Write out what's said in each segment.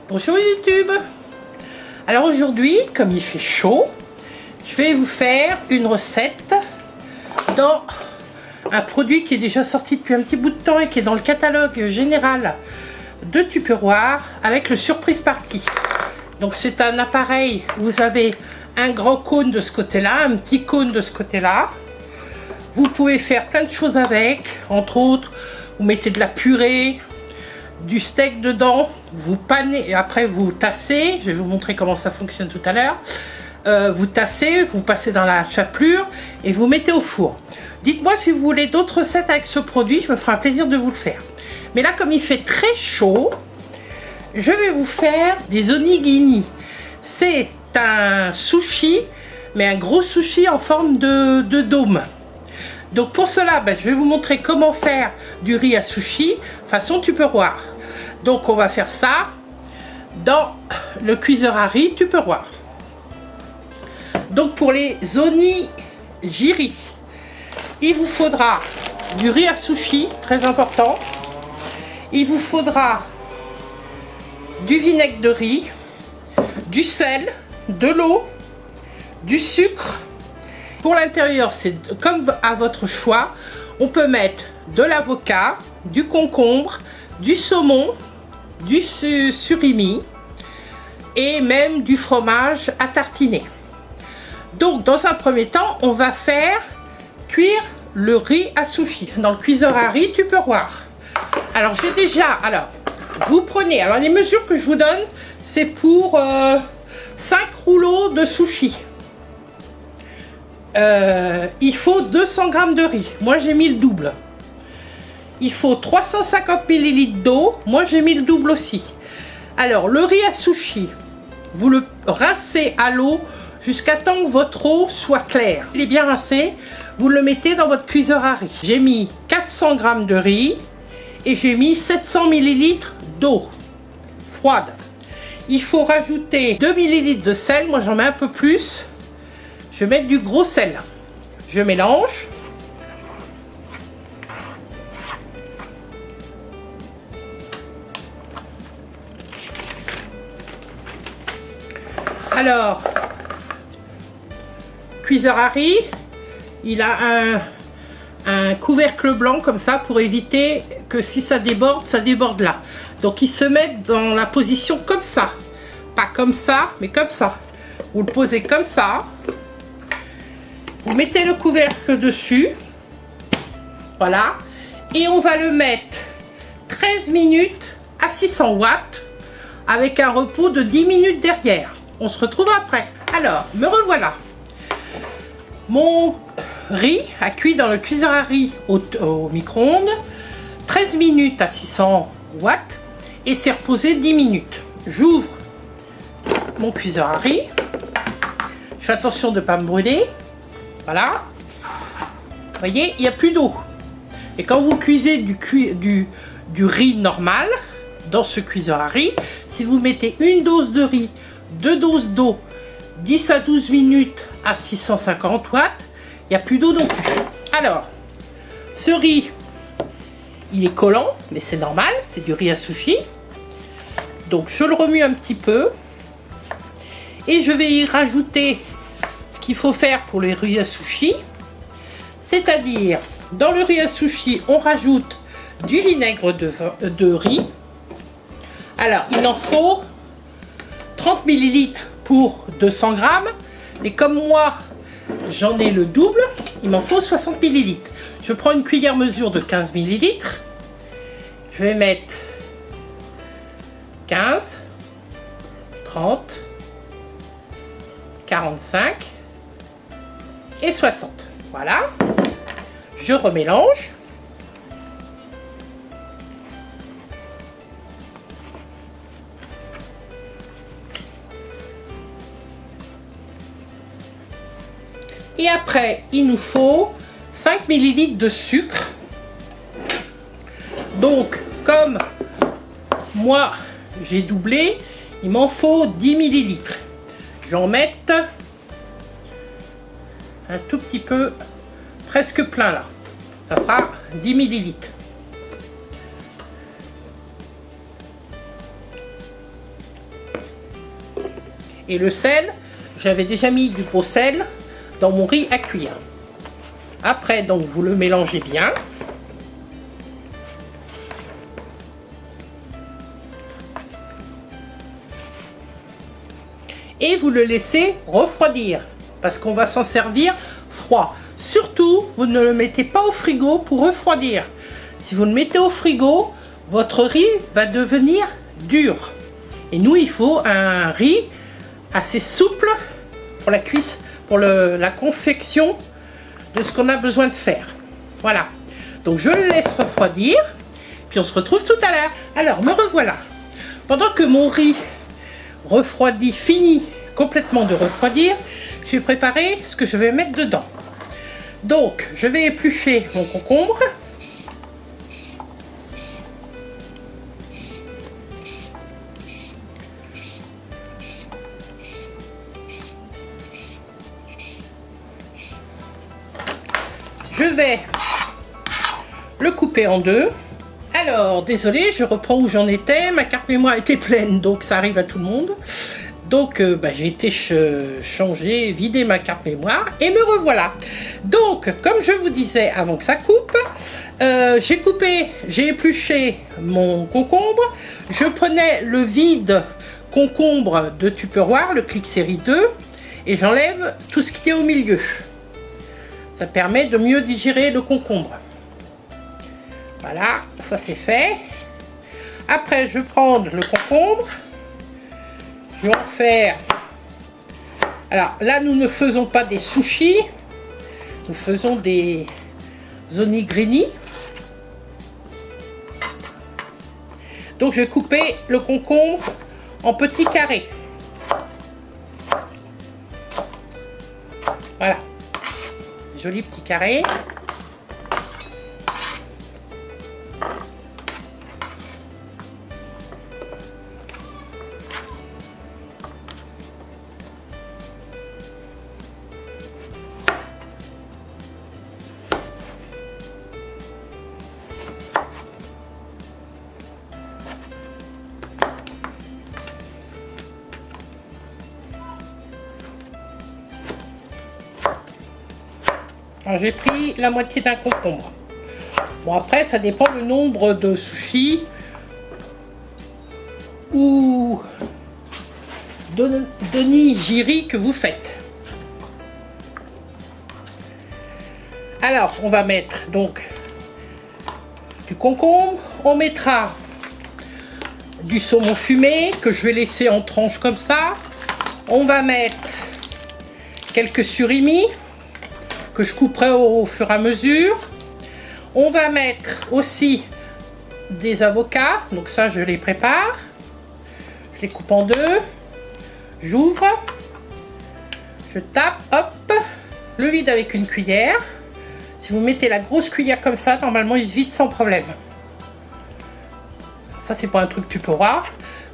Bonjour YouTube. Alors aujourd'hui, comme il fait chaud, je vais vous faire une recette dans un produit qui est déjà sorti depuis un petit bout de temps et qui est dans le catalogue général de Tupperware avec le Surprise Party. Donc c'est un appareil, vous avez un grand cône de ce côté-là, un petit cône de ce côté-là. Vous pouvez faire plein de choses avec, entre autres, vous mettez de la purée, du steak dedans, vous panez, et après vous tassez, je vais vous montrer comment ça fonctionne tout à l'heure. Vous tassez, vous passez dans la chapelure et vous mettez au four. Dites-moi si vous voulez d'autres recettes avec ce produit, je me ferai un plaisir de vous le faire. Mais là, comme il fait très chaud, je vais vous faire des onigiri. C'est un sushi, mais un gros sushi en forme de dôme. Donc pour cela, je vais vous montrer comment faire du riz à sushi façon Tupperware. Donc on va faire ça dans le cuiseur à riz Tupperware. Donc pour les onigiri, il vous faudra du riz à sushi, très important. Il vous faudra du vinaigre de riz, du sel, de l'eau, du sucre. Pour l'intérieur, c'est comme à votre choix. On peut mettre de l'avocat, du concombre, du saumon, du surimi et même du fromage à tartiner. Donc, dans un premier temps, on va faire cuire le riz à sushi dans le cuiseur à riz Tupperware. Alors, j'ai déjà... Alors, vous prenez... Alors, les mesures que je vous donne, c'est pour 5 rouleaux de sushi. Il faut 200 g de riz, moi j'ai mis le double. Il faut 350 ml d'eau, moi j'ai mis le double aussi. Alors le riz à sushi, vous le rincez à l'eau jusqu'à temps que votre eau soit claire. Il est bien rincé, vous le mettez dans votre cuiseur à riz. J'ai mis 400 g de riz et j'ai mis 700 ml d'eau froide. Il faut rajouter 2 ml de sel, moi j'en mets un peu plus. Je vais mettre du gros sel. Je mélange. Alors, cuiseur à riz, il a un couvercle blanc comme ça pour éviter que si ça déborde là. Donc il se met dans la position comme ça. Pas comme ça, mais comme ça. Vous le posez comme ça. Vous mettez le couvercle dessus, voilà, et on va le mettre 13 minutes à 600 watts avec un repos de 10 minutes derrière. On se retrouve après. Alors, me revoilà. Mon riz a cuit dans le cuiseur à riz au micro-ondes, 13 minutes à 600 watts et c'est reposé 10 minutes. J'ouvre mon cuiseur à riz, je fais attention de ne pas me brûler. Voilà, vous voyez, il n'y a plus d'eau. Et quand vous cuisez du riz normal, dans ce cuiseur à riz, si vous mettez une dose de riz, 2 doses d'eau, 10 à 12 minutes à 650 watts, il n'y a plus d'eau non plus. Alors, ce riz, il est collant, mais c'est normal, c'est du riz à sushi. Donc je le remue un petit peu. Et je vais y rajouter qu'il faut faire pour les riz à sushi, c'est-à-dire dans le riz à sushi on rajoute du vinaigre de riz. Alors il en faut 30 ml pour 200 g, mais comme moi j'en ai le double, il m'en faut 60 ml. Je prends une cuillère mesure de 15 ml, je vais mettre 15, 30, 45 et 60. Voilà. Je remélange. Et après, il nous faut 5 ml de sucre. Donc, comme moi, j'ai doublé, il m'en faut 10 ml. Je vais en mettre un tout petit peu, presque plein là. Ça fera 10 ml. Et le sel, j'avais déjà mis du gros sel dans mon riz à cuire. Après, donc, vous le mélangez bien. Et vous le laissez refroidir. Parce qu'on va s'en servir froid. Surtout, vous ne le mettez pas au frigo pour refroidir. Si vous le mettez au frigo, votre riz va devenir dur. Et nous, il faut un riz assez souple pour la cuisse, pour la confection de ce qu'on a besoin de faire. Voilà. Donc je le laisse refroidir, puis on se retrouve tout à l'heure. Alors me revoilà. Pendant que mon riz refroidit, finit complètement de refroidir, je vais préparer ce que je vais mettre dedans. Donc je vais éplucher mon concombre. Je vais le couper en deux. Alors, désolé, je reprends où j'en étais. Ma carte mémoire était pleine, donc ça arrive à tout le monde. Donc, j'ai été changer, vider ma carte mémoire et me revoilà. Donc, comme je vous disais avant que ça coupe, j'ai épluché mon concombre. Je prenais le vide concombre de Tupperware, le Clic Série 2, et j'enlève tout ce qui est au milieu. Ça permet de mieux digérer le concombre. Voilà, ça c'est fait. Après, je vais prendre le concombre. Je vais en faire... Alors là, nous ne faisons pas des sushis. Nous faisons des onigiri. Donc, je vais couper le concombre en petits carrés. Voilà. Joli petit carré. Alors j'ai pris la moitié d'un concombre. Bon, après ça dépend du nombre de sushis ou d'onigiri que vous faites. Alors on va mettre donc du concombre, on mettra du saumon fumé que je vais laisser en tranches comme ça. On va mettre quelques surimi que je couperai au fur et à mesure. On va mettre aussi des avocats, donc ça je les prépare. Je les coupe en deux. J'ouvre. Je tape, hop, le vide avec une cuillère. Si vous mettez la grosse cuillère comme ça, normalement il se vide sans problème. Ça c'est pas un truc que tu peux voir,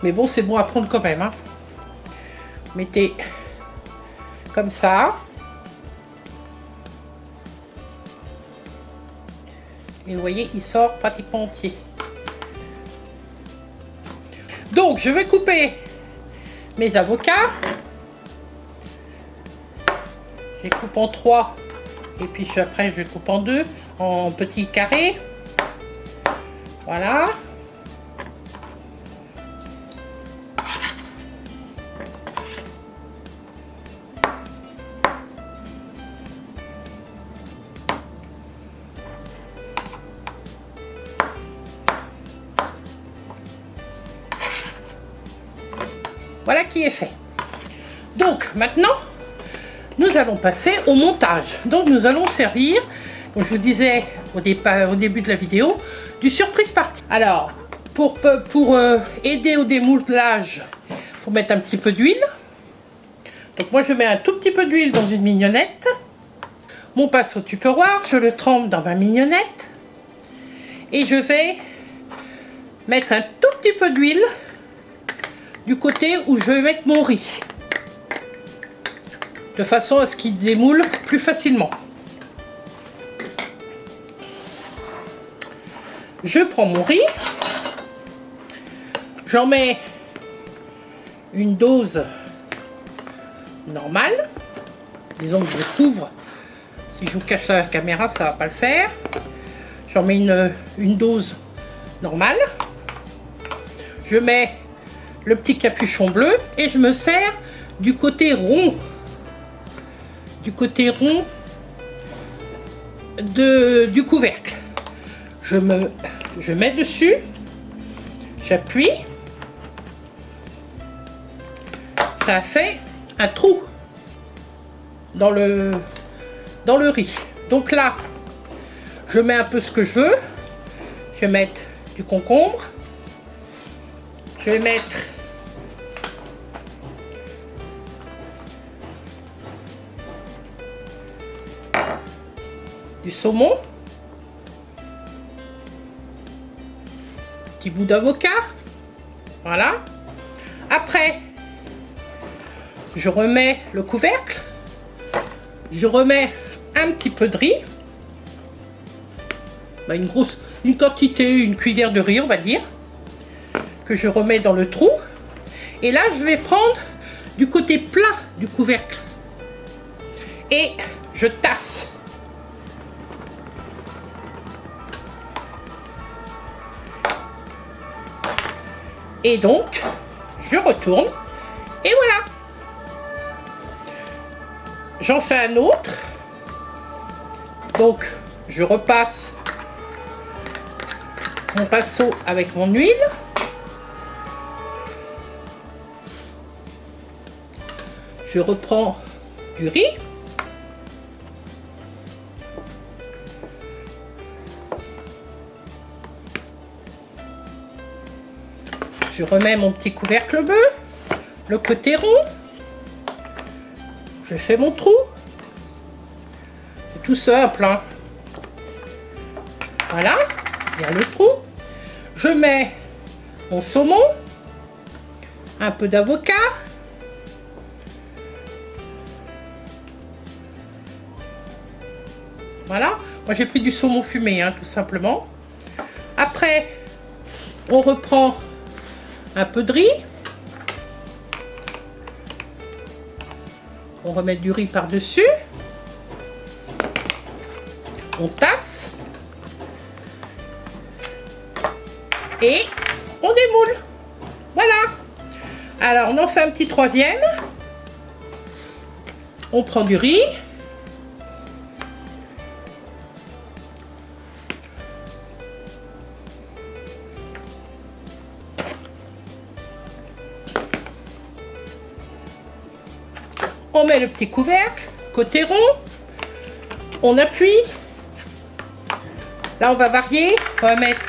mais bon c'est bon à prendre quand même. Hein. Mettez comme ça. Et vous voyez, il sort pratiquement entier. Donc, je vais couper mes avocats. Je les coupe en 3. Et puis après, je les coupe en 2, en petits carrés. Voilà. Voilà qui est fait. Donc maintenant, nous allons passer au montage. Donc nous allons servir, comme je vous disais au début de la vidéo, du surprise party. Alors, pour aider au démoulage, il faut mettre un petit peu d'huile. Donc moi je mets un tout petit peu d'huile dans une mignonnette. Mon pinceau Tupperware, je le trempe dans ma mignonnette. Et je vais mettre un tout petit peu d'huile du côté où je vais mettre mon riz, de façon à ce qu'il démoule plus facilement. Je prends mon riz, j'en mets une dose normal. Disons que je couvre. Si je vous cache la caméra, ça va pas le faire. J'en mets une dose normale. Je mets le petit capuchon bleu et je me sers du côté rond. Du côté rond du couvercle. Je mets dessus. J'appuie. Ça fait un trou dans le riz. Donc là, je mets un peu ce que je veux. Je vais mettre du concombre. Je vais mettre du saumon. Petit bout d'avocat. Voilà. Après, je remets le couvercle. Je remets un petit peu de riz. Une quantité, une cuillère de riz, on va dire, que je remets dans le trou. Et là, je vais prendre du côté plat du couvercle. Et je tasse. Et donc, je retourne. Et voilà. J'en fais un autre. Donc, je repasse mon pinceau avec mon huile. Je reprends du riz. Je remets mon petit couvercle bleu, le côté rond. Je fais mon trou. C'est tout simple, hein. Voilà, il y a le trou. Je mets mon saumon, un peu d'avocat. Voilà, moi j'ai pris du saumon fumé, hein, tout simplement. Après, on reprend un peu de riz. On remet du riz par-dessus. On tasse. Et on démoule. Voilà. Alors, on en fait un petit troisième. On prend du riz. On met le petit couvercle, côté rond. On appuie. Là, on va varier. On va mettre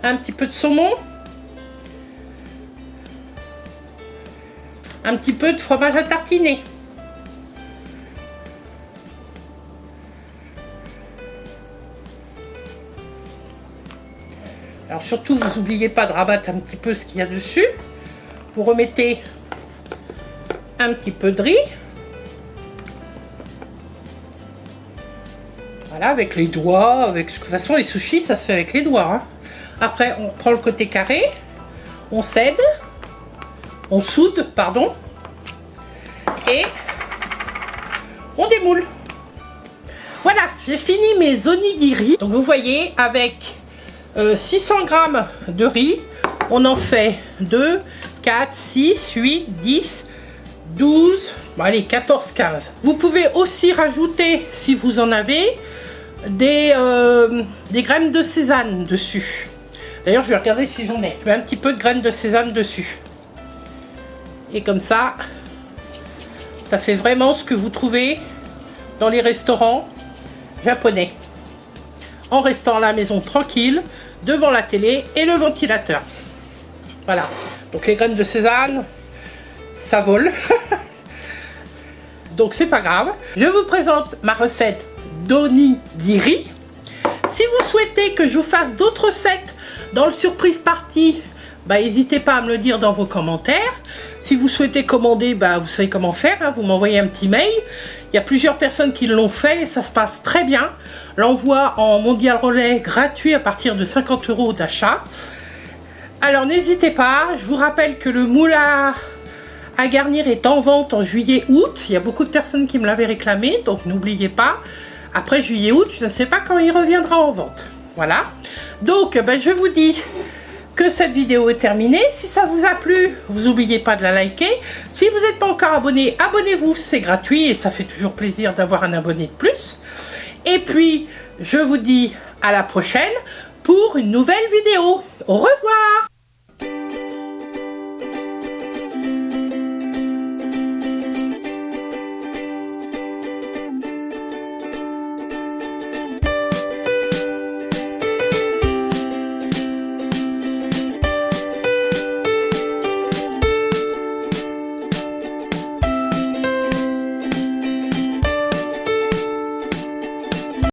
un petit peu de saumon. Un petit peu de fromage à tartiner. Alors surtout, vous n'oubliez pas de rabattre un petit peu ce qu'il y a dessus. Vous remettez un petit peu de riz. Voilà, avec les doigts. De toute façon, les sushis, ça se fait avec les doigts, hein. Après, on prend le côté carré. On soude, pardon. Et on démoule. Voilà, j'ai fini mes onigiri. Donc vous voyez, avec 600 g de riz, on en fait 2, 4, 6, 8, 10, 12, bon allez, 14, 15. Vous pouvez aussi rajouter, si vous en avez, des graines de sésame dessus. D'ailleurs, je vais regarder si j'en ai. Je mets un petit peu de graines de sésame dessus. Et comme ça, ça fait vraiment ce que vous trouvez dans les restaurants japonais. En restant à la maison tranquille, devant la télé et le ventilateur. Voilà. Donc les graines de sésame, ça vole. Donc c'est pas grave. Je vous présente ma recette d'onigiri. Si vous souhaitez que je vous fasse d'autres recettes dans le surprise party, bah, n'hésitez pas à me le dire dans vos commentaires. Si vous souhaitez commander, bah, vous savez comment faire, hein, vous m'envoyez un petit mail. Il y a plusieurs personnes qui l'ont fait et ça se passe très bien. L'envoi en mondial relais gratuit à partir de 50 € d'achat. Alors n'hésitez pas, je vous rappelle que le moule à à garnir est en vente en juillet-août. Il y a beaucoup de personnes qui me l'avaient réclamé, donc n'oubliez pas. Après juillet-août, je ne sais pas quand il reviendra en vente. Voilà. Donc, je vous dis que cette vidéo est terminée. Si ça vous a plu, vous n'oubliez pas de la liker. Si vous n'êtes pas encore abonné, abonnez-vous, c'est gratuit et ça fait toujours plaisir d'avoir un abonné de plus. Et puis, je vous dis à la prochaine pour une nouvelle vidéo. Au revoir!